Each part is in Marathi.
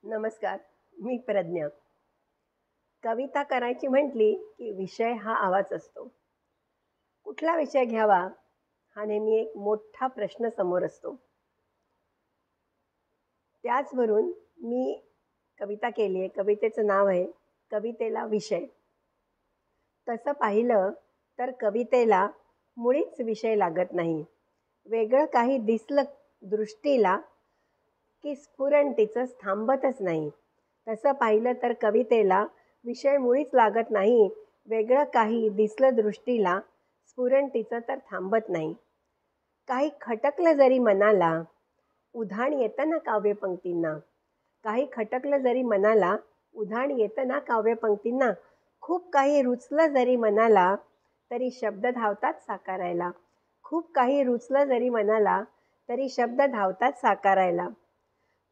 नमस्कार. मी प्रज्ञा. कविता करायची म्हटली की विषय हा आवाच असतो. कुठला विषय घ्यावा हा नेहमी एक मोठा प्रश्न समोर असतो. त्याचवरून मी कविता केली आहे. कवितेचं नाव आहे कवितेला विषय. तसं पाहिलं तर कवितेला मुळीच विषय लागत नाही. वेगळं काही दिसलं दृष्टीला की स्फुरण तिचं थांबतच नाही. तसं पाहिलं तर कवितेला विषय मुळीच लागत नाही. वेगळं काही दिसलं दृष्टीला स्फुरण तिचं तर थांबत नाही. काही खटकलं जरी मनाला उधाण येतं ना काव्यपंक्तींना. काही खटकलं जरी मनाला उधाण येतं ना काव्यपंक्तींना. खूप काही रुचलं जरी मनाला तरी शब्द धावतात साकारायला. खूप काही रुचलं जरी मनाला तरी शब्द धावतात साकारायला.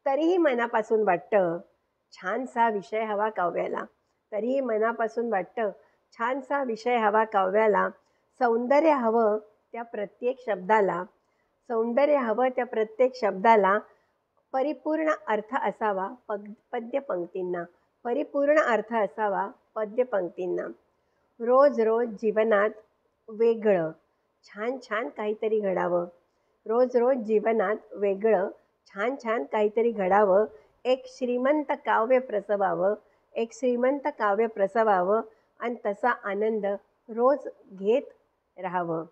तरीही मनापासून वाटतं छानसा विषय हवा काव्याला. तरीही मनापासून वाटतं छानसा विषय हवा काव्याला. सौंदर्य हवं त्या प्रत्येक शब्दाला. सौंदर्य हवं त्या प्रत्येक शब्दाला. परिपूर्ण अर्थ असावा पद्यपंक्तींना. परिपूर्ण अर्थ असावा पद्यपंक्तींना. रोज रोज जीवनात वेगळं छान छान काहीतरी घडावं. रोज रोज जीवनात वेगळं छान छान काहीतरी घडावं. एक श्रीमंत काव्य प्रसवावं. एक श्रीमंत काव्य प्रसवावं आणि तसा आनंद रोज घेत राहावं.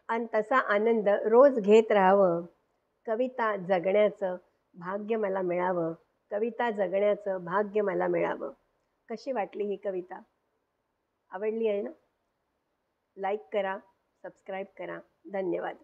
आणि तसा आनंद रोज घेत राहावं. कविता जगण्याचं भाग्य मला मिळावं. कविता जगण्याचं भाग्य मला मिळावं. कशी वाटली ही कविता? आवडली आहे ना? लाईक करा, सबस्क्राईब करा. धन्यवाद.